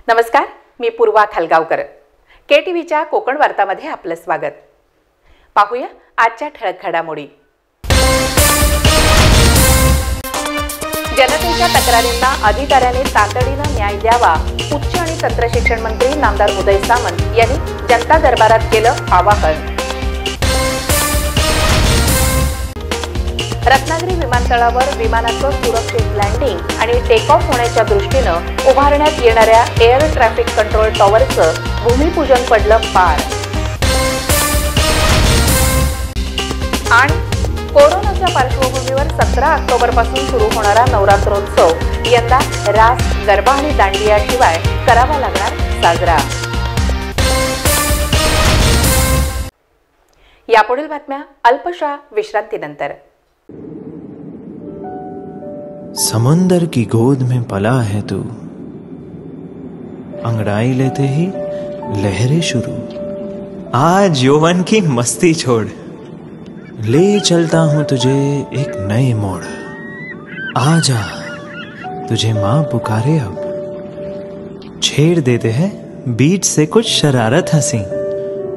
नमस्कार, मी पूर्वा खालगावकर. KTVच्या कोकण वार्तामध्ये आपलं स्वागत. पाहूया आजच्या ठळक घडामोडी. जनतेच्या तक्रारींना अधिकाऱ्यांनी तातडीने न्याय द्यावा, उच्च आणि तंत्रशिक्षण मंत्री नामदार उदय सामंत यांनी जनता दरबारात केलं आवाहन. रत्नागिरी विमानतळावर विमानाचं सुरक्षित लँडिंग आणि टेक ऑफ होण्याच्या दृष्टीनं उभारण्यात येणाऱ्या एअर ट्रॅफिक कंट्रोल टॉवरचं भूमिपूजन पडलं पार. आणि कोरोनाच्या पार्श्वभूमीवर 17 ऑक्टोबरपासून सुरू होणारा नवरात्रोत्सव यंदा रास, गरबा आणि दांडियाशिवाय करावा लागणार साजरा. यापुढील बातम्या अल्पशा विश्रांतीनंतर. समुंदर की गोद में पला है तू, अंगड़ाई लेते ही लहरें शुरू. आज यौवन की मस्ती छोड़, ले चलता हूं तुझे एक नए मोड़. आजा तुझे मां पुकारे अब, छेड़ देते हैं बीच से कुछ शरारत हंसी.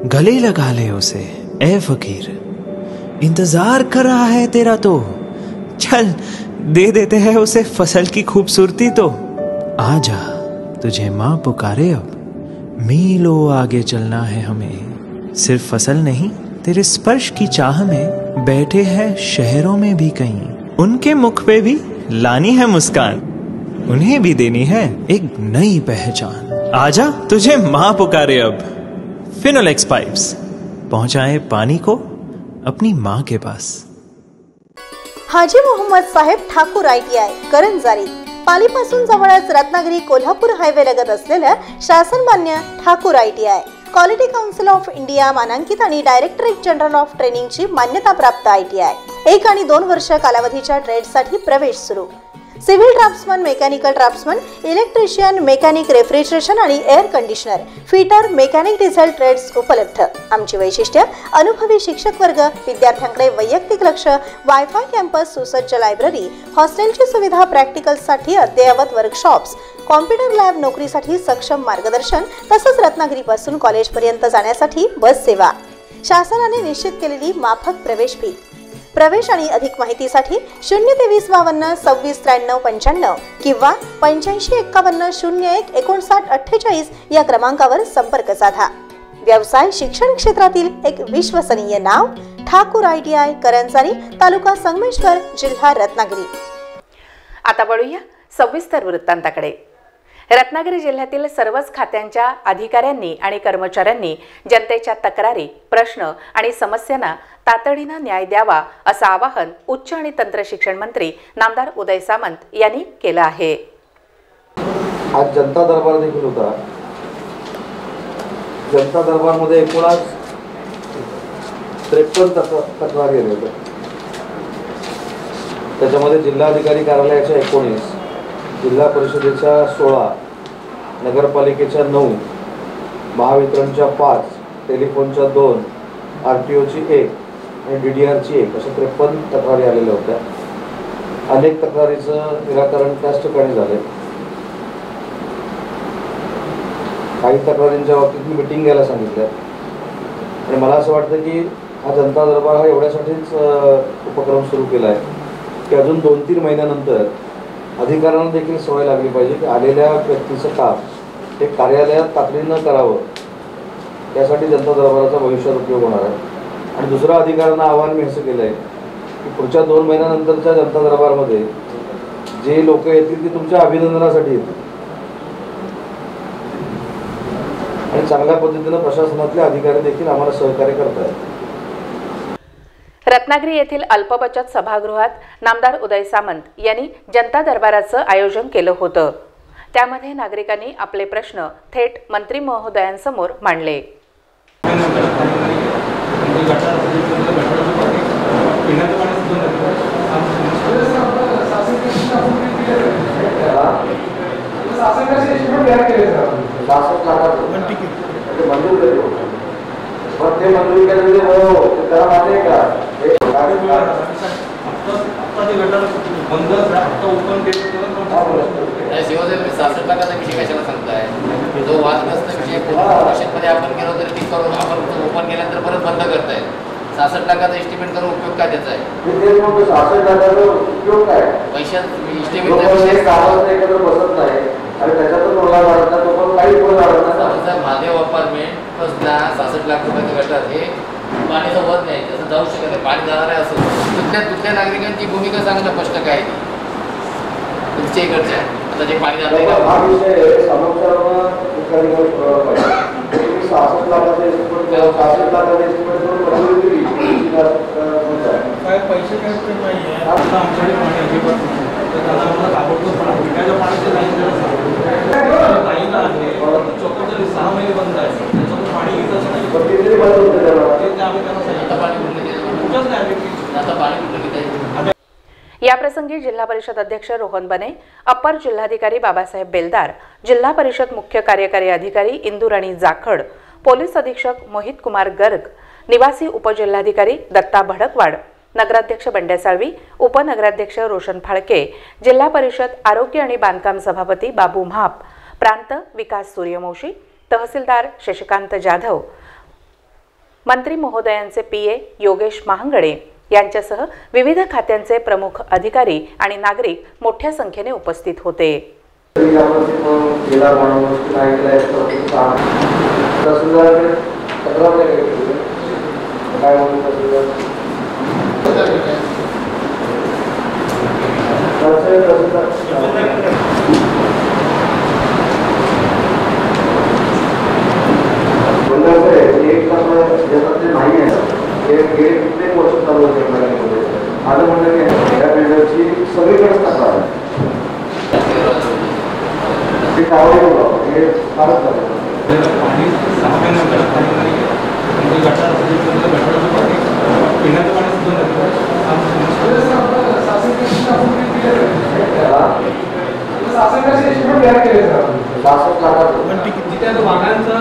गले लगा ले उसे ए फकीर, इंतजार कर रहा है तेरा तो. चल दे देते हैं उसे फसल की खूबसूरती तो. आजा तुझे मां पुकारे अब, मीलों आगे चलना है हमें. सिर्फ फसल नहीं, तेरे स्पर्श की चाह में बैठे हैं शहरों में भी कहीं. उनके मुख पे भी लानी है मुस्कान, उन्हें भी देनी है एक नई पहचान. आजा तुझे मां पुकारे अब. फिनोलेक्स पाइप्स पहुंचाए पानी को अपनी मां के पास. हाजी मोहम्मद साहेब ठाकूर ITI करंजारी, पालीपासून जवळच रत्नागिरी कोल्हापूर हायवे लगत असलेल्या शासन मान्य Thakur ITI quality council of India मानांकित आणि डायरेक्टरेट जनरल ऑफ ट्रेनिंगची मान्यता प्राप्त ITI. 1 आणि 2 वर्ष कालावधीच्या ट्रेडसाठी प्रवेश सुरू. Civil draftsman, mechanical draftsman, electrician, mechanic, refrigeration आणि air conditioner, fitter, mechanic, diesel trades उपलब्ध. आमची वैशिष्ट्य: अनुभवी शिक्षक वर्ग, विद्यार्थ्यांकडे वैयक्तिक लक्ष, वायफाय कॅम्पस, सुसज्ज लायब्ररी, हॉस्टेलची सुविधा, प्रॅक्टिकल्ससाठी अद्ययावत वर्कशॉप्स, कॉम्प्युटर लॅब, नोकरीसाठी सक्षम मार्गदर्शन, तसंच रत्नागिरीपासून कॉलेजपर्यंत जाण्यासाठी बस सेवा. शासनाने निश्चित केलेली माफक प्रवेश फी. प्रवेश आणि अधिक माहितीसाठी 02352 2693 95 किंवा 8551 01 59 48 या क्रमांकावर संपर्क साधा. व्यवसाय शिक्षण क्षेत्रातील एक विश्वसनीय नाव ठाकूर ITI करंजारी, तालुका संगमेश्वर, जिल्हा रत्नागिरी. आता वळूया सविस्तर वृत्तांताकडे. रत्नागिरी जिल्ह्यातील सर्वच खात्यांच्या अधिकाऱ्यांनी आणि कर्मचाऱ्यांनी जनतेच्या तक्रारी, प्रश्न आणि समस्यांना तातडीने न्याय द्यावा असं आवाहन उच्च आणि तंत्रशिक्षण मंत्री नामदार उदय सामंत यांनी केलं आहे. आज जनता दरबार देखील होता. जनता दरबारमध्ये एकूणच 53 तक्रारी आल्या होत्या. त्याच्यामध्ये जिल्हाधिकारी कार्यालयाच्या 19, जिल्हा परिषदेच्या 16, नगरपालिकेच्या 9, महावितरणच्या 5, टेलिफोनच्या 2, RTOची 1 आणि DDRची 1 अशा 53 तक्रारी आलेल्या होत्या. अनेक तक्रारीचं निराकरण त्याच ठिकाणी झाले. काही तक्रारींच्या बाबतीत मी मिटिंग घ्यायला सांगितलं आणि मला असं वाटतं की हा जनता दरबार हा एवढ्यासाठीच उपक्रम सुरू केला आहे की अजून 2-3 महिन्यानंतर अधिकाऱ्यांना देखील सवय लागली पाहिजे की आलेल्या व्यक्तीचं काम हे कार्यालयात तातडीनं करावं. यासाठी जनता दरबाराचा भविष्यात उपयोग होणार आहे. आणि दुसरं अधिकाऱ्यांना आव्हान मी असं केलं आहे की पुढच्या 2 महिन्यानंतरच्या जनता दरबारमध्ये जे लोक येतील ते तुमच्या अभिनंदनासाठी येतील आणि चांगल्या पद्धतीनं प्रशासनातले अधिकारी देखील आम्हाला सहकार्य करत आहेत. रत्नागिरी येथील अल्पबचत सभागृहात नामदार उदय सामंत यांनी जनता दरबाराचं आयोजन केलं होतं. त्यामध्ये नागरिकांनी आपले प्रश्न थेट मंत्री महोदयांसमोर मांडले. शिवसेनेने 60 लाखाचा विषय कशाला सांगताय? जो वादग्रस्त विषय पोलिस आपण गेलो तरी ती करून आपण ओपन केल्यानंतर परत बंद करताय. 66 लाखाचा एस्टिमेट करून उपयोग काय त्याचा आहे? 66 लाखाचा उपयोग काय? पैशात एस्टिमेटचा विषय कामात एकत्र बसत नाही आणि त्याच्यातून रोला वाढत नाही, तो पण काही रोल वाढत नाही. महादेव अपार्टमेंट फसला 66 लाख रुपयाचं गटार हे पाणीचं वध नाही, तसं जाऊ शकत नाही. पाणी जाणार आहे असं दुसऱ्या नागरिकांची भूमिका सांगणं स्पष्ट काय आहे तुमच्या इकडच्या आता जे पाणी जात हा विषय समोरच्याला ठिकाणी पुरवला पाहिजे. 66 लाखाचा एस्टिमेट 66 लाखाचा एस्टिमेट करून मंजुरी दिली काय पैसे काय नाही आहे. आता आमच्याकडे पाणी अजिबात नाही, तर त्याला आम्हाला ताबडतोब पाणी पिण्याच्या पाण्याची लाईन आहे. 6 महिने बंद आहे, त्याच्यातून पाणी येतच नाही. पण किती बंद होतं त्याला ते आम्ही त्यांना सांगितलं पाणी कुठलं कुठंच नाही. आम्ही आता पाणी कुठलं घेत याप्रसंगी जिल्हा परिषद अध्यक्ष रोहन बने, अप्पर जिल्हाधिकारी बाबासाहेब बेलदार, जिल्हा परिषद मुख्य कार्यकारी अधिकारी इंदुराणी जाखड, पोलीस अधीक्षक मोहित कुमार गर्ग, निवासी उपजिल्हाधिकारी दत्ता भडकवाड, नगराध्यक्ष बंड्या साळवी, उपनगराध्यक्ष रोशन फाळके, जिल्हा परिषद आरोग्य आणि बांधकाम सभापती बाबू म्हाप, प्रांत विकास सूर्यवंशी, तहसीलदार शशिकांत जाधव, मंत्री महोदयांचे पीए योगेश महांगडे यांच्यासह विविध खात्यांचे प्रमुख अधिकारी आणि नागरिक मोठ्या संख्येने उपस्थित होते. कित्येक वर्ष चालू होते. माझं म्हणणं की या बिल्डरची सगळीकडेच तक्रार आहे. ते कावळे हे फारच झालं. पाणी 6 महिन्यानंतर पाणी नाही म्हणजे गटार गटाराचं पाणी पिण्याचं पाणी सुद्धा पण तिथे वाघांचं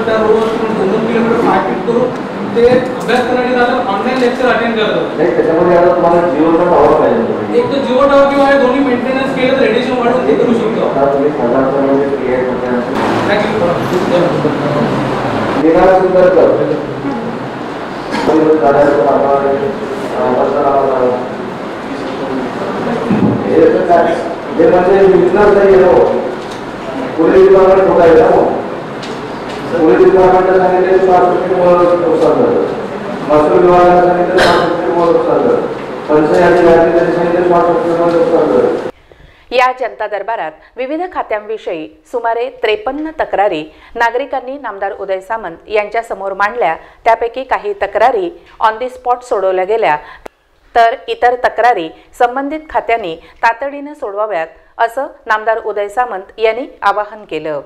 त्या रोज 2-2 किलोमीटर मार्केट करून ते अभ्यास करण्यासाठी जातात, ऑनलाईन लेक्चर अटेंड करतात. त्याच्यामध्ये आता तुम्हाला जिओचा टॉवर पाहिजे. एक तर जिओ टॉवर किंवा हे दोन्ही मेंटेनन्स केलं तर रेडिएशन वाढून ते करू शकतो. हे म्हणजे बिझनेस नाही आहे. पोलीस डिपार्टमेंट होता येईल ना. पोलीस डिपार्टमेंटला सांगितले नुकसान झालं, महसूल विभागाला सांगितलं नुकसान झालं, पंचायत अधिकारी सांगितले नुकसान झालं. या जनता दरबारात विविध खात्यांविषयी सुमारे 53 तक्रारी नागरिकांनी नामदार उदय सामंत यांच्या समोर मांडल्या. त्यापैकी काही तक्रारी ऑन दी स्पॉट सोडवल्या गेल्या, तर इतर तक्रारी संबंधित खात्यांनी तातडीने सोडवाव्यात, असं नामदार उदय सामंत यांनी आवाहन केलं.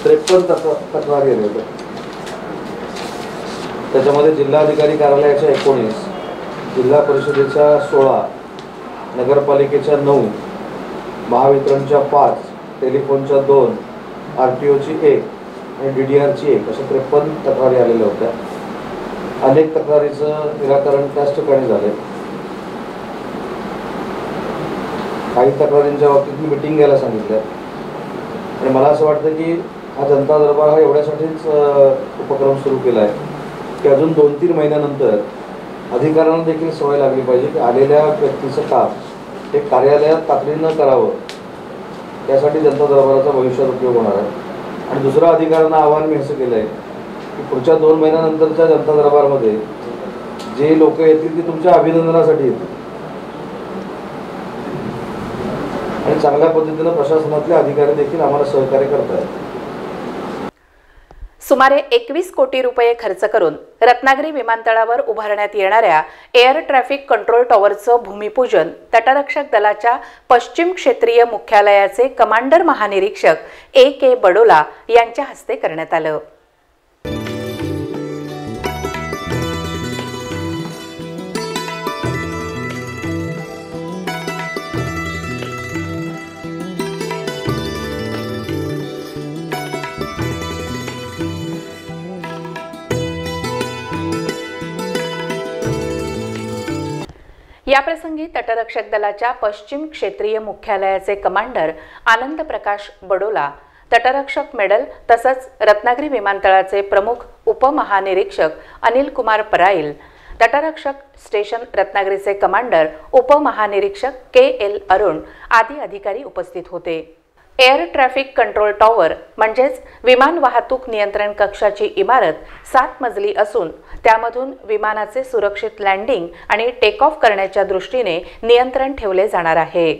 53 तक्रारी आल्या होत्या. त्याच्यामध्ये जिल्हाधिकारी कार्यालयाच्या 19, जिल्हा परिषदेच्या 16, नगरपालिकेच्या 9, महावितरणच्या 5, टेलिफोनच्या 2, RTOची 1 आणि DDRची 1 अशा 53 तक्रारी आलेल्या होत्या. अनेक तक्रारीचं निराकरण त्याच ठिकाणी झाले. काही तक्रारींच्या बाबतीत मी मिटिंग घ्यायला सांगितलं आणि मला असं वाटतं की हा जनता दरबार हा एवढ्यासाठीच उपक्रम सुरू केला आहे की अजून 2-3 महिन्यानंतर अधिकाऱ्यांना देखील सवय लागली पाहिजे की आलेल्या व्यक्तीचं काम हे कार्यालयात तातडीनं करावं. यासाठी जनता दरबाराचा भविष्यात उपयोग होणार आहे. आणि दुसरं अधिकाऱ्यांना आव्हान मी असं केलं आहे की पुढच्या 2 महिन्यानंतरच्या जनता दरबारमध्ये जे लोक येतील ते तुमच्या अभिनंदनासाठी येतील आणि चांगल्या पद्धतीनं प्रशासनातले अधिकारी देखील आम्हाला सहकार्य करतात. सुमारे 21 कोटी रुपये खर्च करून रत्नागिरी विमानतळावर उभारण्यात येणाऱ्या एअर ट्रॅफिक कंट्रोल टॉवरचं भूमिपूजन तटरक्षक दलाच्या पश्चिम क्षेत्रीय मुख्यालयाचे कमांडर महानिरीक्षक AK बडोला यांच्या हस्ते करण्यात आलं. याप्रसंगी तटरक्षक दलाच्या पश्चिम क्षेत्रीय मुख्यालयाचे कमांडर आनंद प्रकाश बडोला, तटरक्षक मेडल तसंच रत्नागिरी विमानतळाचे प्रमुख उपमहानिरीक्षक अनिल कुमार पराईल, तटरक्षक स्टेशन रत्नागिरीचे कमांडर उपमहानिरीक्षक के.एल. अरुण आदी अधिकारी उपस्थित होते. एअर ट्रॅफिक कंट्रोल टॉवर म्हणजेच विमान वाहतूक नियंत्रण कक्षाची इमारत 7 मजली असून त्यामधून विमानाचे सुरक्षित लँडिंग आणि टेक ऑफ करण्याच्या दृष्टीने नियंत्रण ठेवले जाणार आहे.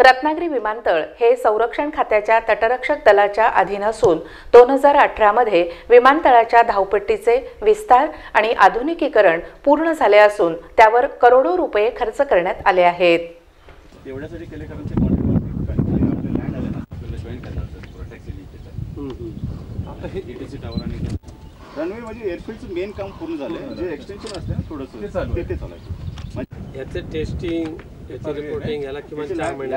रत्नागिरी विमानतळ हे संरक्षण खात्याच्या तटरक्षक दलाच्या अधीन असून 2018 मध्ये विमानतळाच्या धावपट्टीचे विस्तार आणि आधुनिकीकरण पूर्ण झाले असून त्यावर करोडो रुपये खर्च करण्यात आले आहेत. एवढ्यासाठी केले कारण ते आपले लँड आले ना आपल्याला जॉईन करणार प्रोटेक्ट हेलिकॉप्टर आता हे एटीसी टावर आणि रनवे म्हणजे एअरफील्डचं मेन काम पूर्ण झालं. जे एक्सटेन्शन असते ना थोडंसं ते चालायचं. याचे टेस्टिंग याचे रिपोर्टिंग याला किमान 4 महिने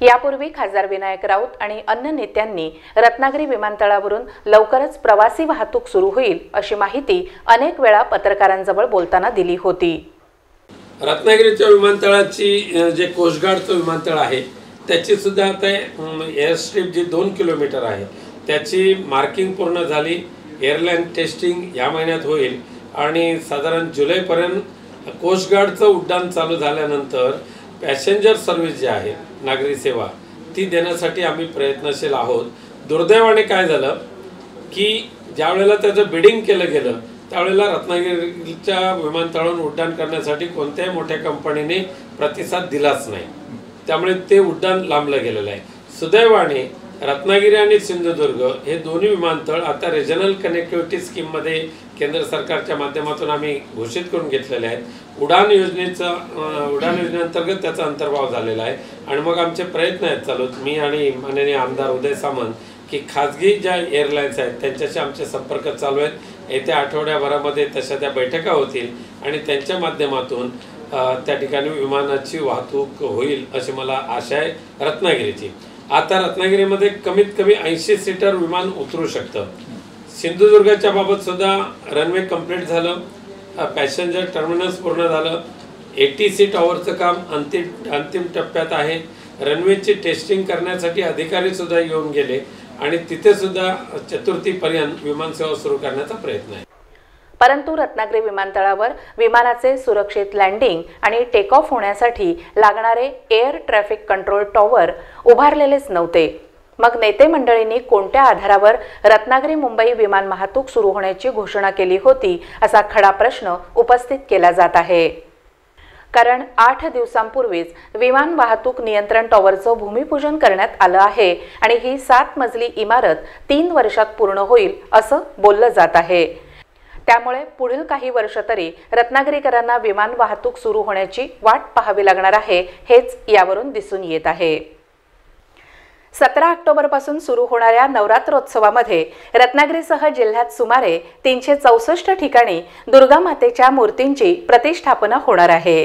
यापूर्वी खासदार विनायक राऊत आणि अन्य नेत्यांनी रत्नागिरी विमानतळावरून लवकरच प्रवासी वाहतूक सुरू होईल अशी माहिती अनेक वेळा पत्रकारांजवळ बोलताना दिली होती. रत्नागिरीच्या विमानतळाची जे कोस्टगार्डचं विमानतळ आहे त्याची सुद्धा आता एअर स्ट्रीप जी 2 किलोमीटर आहे त्याची मार्किंग पूर्ण झाली. एअरलाईन टेस्टिंग या महिन्यात होईल आणि साधारण जुलैपर्यंत कोस्टगार्डचं उड्डाण चालू झाल्यानंतर पॅसेंजर सर्व्हिस जी आहे नागरी सेवा ती देण्यासाठी आम्ही प्रयत्नशील आहोत. दुर्दैवाने काय झालं की ज्या वेळेला त्याचं बिडिंग केलं गेलं त्यावेळेला रत्नागिरीच्या विमानतळावरून उड्डाण करण्यासाठी कोणत्याही मोठ्या कंपनीने प्रतिसाद दिलाच नाही. त्यामुळे ते उड्डाण लांबलं गेलेलं आहे. सुदैवाने रत्नागिरी आणि सिंधुदुर्ग हे दोन्ही विमानतळ आता रिजनल कनेक्टिव्हिटी स्कीममध्ये केंद्र सरकारच्या माध्यमातून आम्ही घोषित करून घेतलेले आहेत. उडान योजनेअंतर्गत त्याचा अंतर्भाव झालेला आहे आणि मग आमचे प्रयत्न आहेत चालू. मी आणि माननीय आमदार उदय सामंत की खाजगी ज्या एअरलाईन्स आहेत त्यांच्याशी आमचे संपर्क चालू आहेत. येत्या आठवड्याभरामध्ये तशा त्या बैठका होतील आणि त्यांच्या माध्यमातून त्या ठिकाणी विमानाची वाहतूक होईल अशी मला आशा आहे रत्नागिरीची. आता रत्नागिरीमध्ये कमीत कमी 80 सीटर विमान उतरू शकतं. सिंधुदुर्गाच्या बाबत सुद्धा रनवे कंप्लीट झालं, पॅसेंजर टर्मिनस पूर्ण झालं, एटीसी टॉवरचं काम अंतिम टप्प्यात आहे. रनवेची टेस्टिंग करण्यासाठी अधिकारी सुद्धा येऊन गेले आणि तिथे सुद्धा चतुर्थीपर्यंत विमानसेवा सुरू करण्याचा प्रयत्न आहे. परंतु रत्नागिरी विमानतळावर विमानाचे सुरक्षित लँडिंग आणि टेक ऑफ होण्यासाठी लागणारे एअर ट्रॅफिक कंट्रोल टॉवर उभारलेलेच नव्हते. मग नेते मंडळींनी कोणत्या आधारावर रत्नागिरी मुंबई विमान वाहतूक सुरू होण्याची घोषणा केली होती असा खडा प्रश्न उपस्थित केला जात आहे. कारण 8 दिवसांपूर्वीच विमान वाहतूक नियंत्रण टॉवरचं भूमिपूजन करण्यात आलं आहे आणि ही 7 मजली इमारत 3 वर्षात पूर्ण होईल असं बोललं जात आहे. त्यामुळे पुढील काही वर्ष तरी रत्नागिरीकरांना विमान वाहतूक सुरू होण्याची वाट पाहावी लागणार आहे हेच यावरून दिसून येत आहे. 17 ऑक्टोबरपासून सुरू होणाऱ्या नवरात्रोत्सवामध्ये रत्नागिरीसह जिल्ह्यात सुमारे 364 ठिकाणी दुर्गा मातेच्या मूर्तींची प्रतिष्ठापना होणार आहे.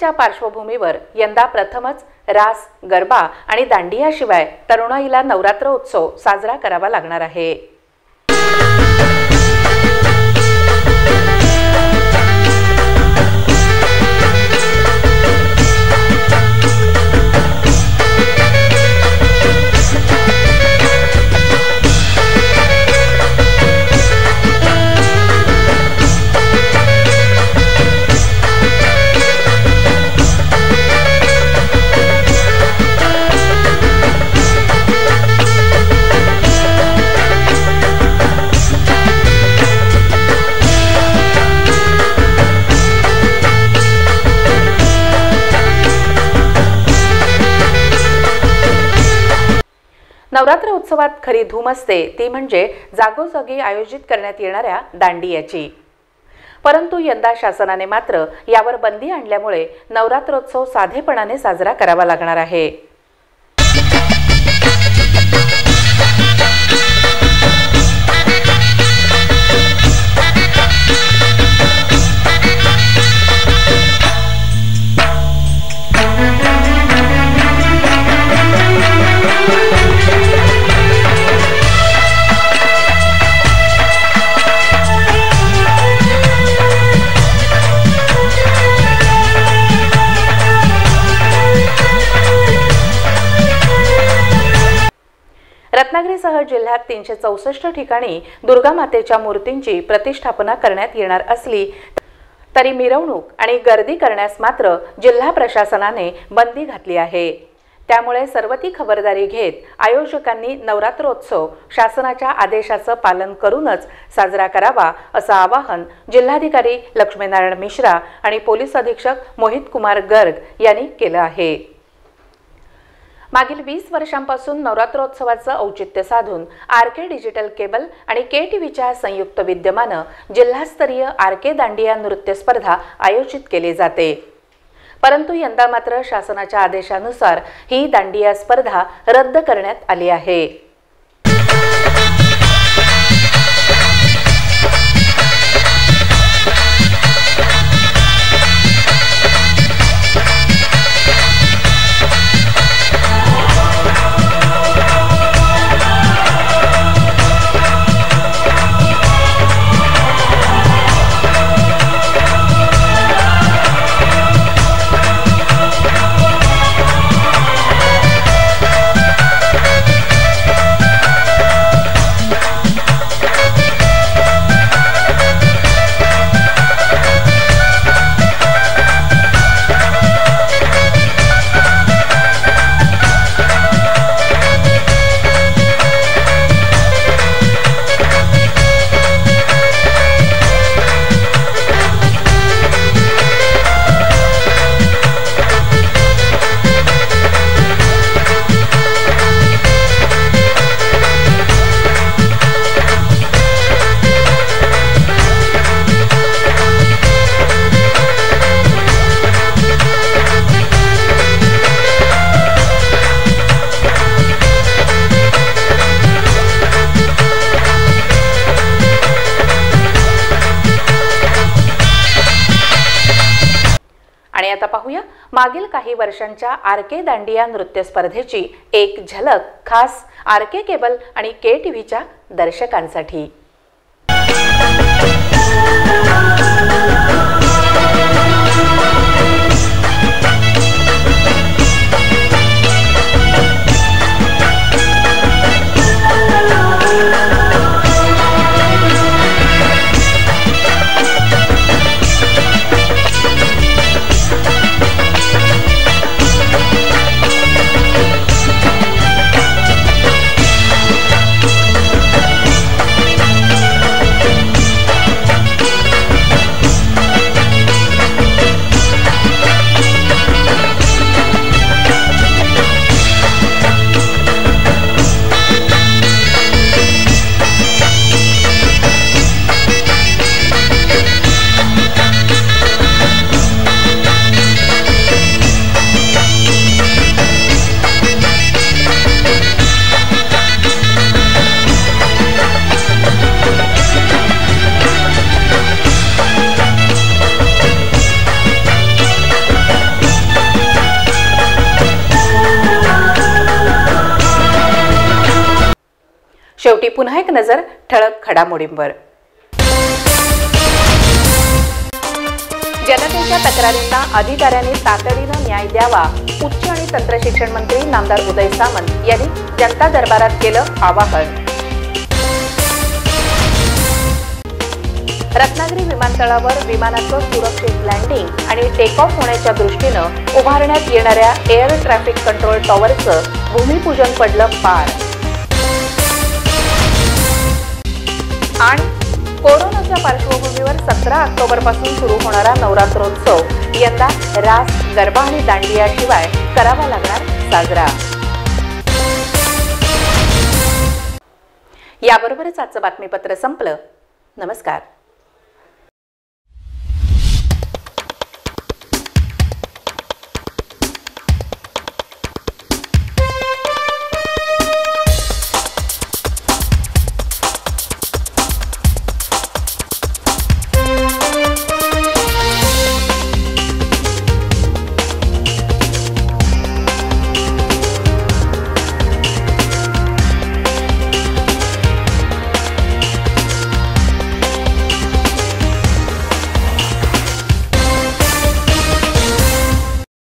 कोरोनाच्या पार्श्वभूमीवर यंदा प्रथमच रास, गरबा आणि दांडियाशिवाय तरुणाईला नवरात्र उत्सव साजरा करावा लागणार आहे. नवरात्र उत्सवात खरी धूम असते ती म्हणजे जागोजागी आयोजित करण्यात येणाऱ्या दांडियाची. परंतु यंदा शासनाने मात्र यावर बंदी आणल्यामुळे नवरात्रोत्सव साधेपणाने साजरा करावा लागणार आहे. रत्नागिरीसह जिल्ह्यात 364 ठिकाणी दुर्गा मातेच्या मूर्तींची प्रतिष्ठापना करण्यात येणार असली तरी मिरवणूक आणि गर्दी करण्यास मात्र जिल्हा प्रशासनाने बंदी घातली आहे. त्यामुळे सर्व ती खबरदारी घेत आयोजकांनी नवरात्रोत्सव शासनाच्या आदेशाचं पालन करूनच साजरा करावा असं आवाहन जिल्हाधिकारी लक्ष्मीनारायण मिश्रा आणि पोलीस अधीक्षक मोहित कुमार गर्ग यांनी केलं आहे. मागील 20 वर्षांपासून नवरात्रोत्सवाचं औचित्य साधून आरके डिजिटल केबल आणि KTVच्या संयुक्त विद्यमानं जिल्हास्तरीय आरके दांडिया नृत्य स्पर्धा आयोजित केली जाते. परंतु यंदा मात्र शासनाच्या आदेशानुसार ही दांडिया स्पर्धा रद्द करण्यात आली आहे. आणि आता पाहूया मागील काही वर्षांच्या आरके दांडिया नृत्य स्पर्धेची एक झलक खास आरके केबल आणि KTVच्या दर्शकांसाठी. शेवटी पुन्हा एक नजर ठळक घडामोडींवर. जनतेच्या तक्रारींना अधिकाऱ्यांनी तातडीनं न्याय द्यावा, उच्च आणि तंत्रशिक्षण मंत्री नामदार उदय सामंत यांनी जनता दरबारात केलं आवाहन. रत्नागिरी विमानतळावर विमानाचं सुरक्षित लँडिंग आणि टेक ऑफ होण्याच्या दृष्टीनं उभारण्यात येणाऱ्या एअर ट्रॅफिक कंट्रोल टॉवरचं भूमिपूजन पडलं पार. आणि कोरोनाच्या पार्श्वभूमीवर 17 ऑक्टोबरपासून सुरू होणारा नवरात्रोत्सव यंदा रास, गरबा आणि दांडियाशिवाय करावा लागणार साजरा. याबरोबरच आजचं बातमीपत्र संपलं. नमस्कार.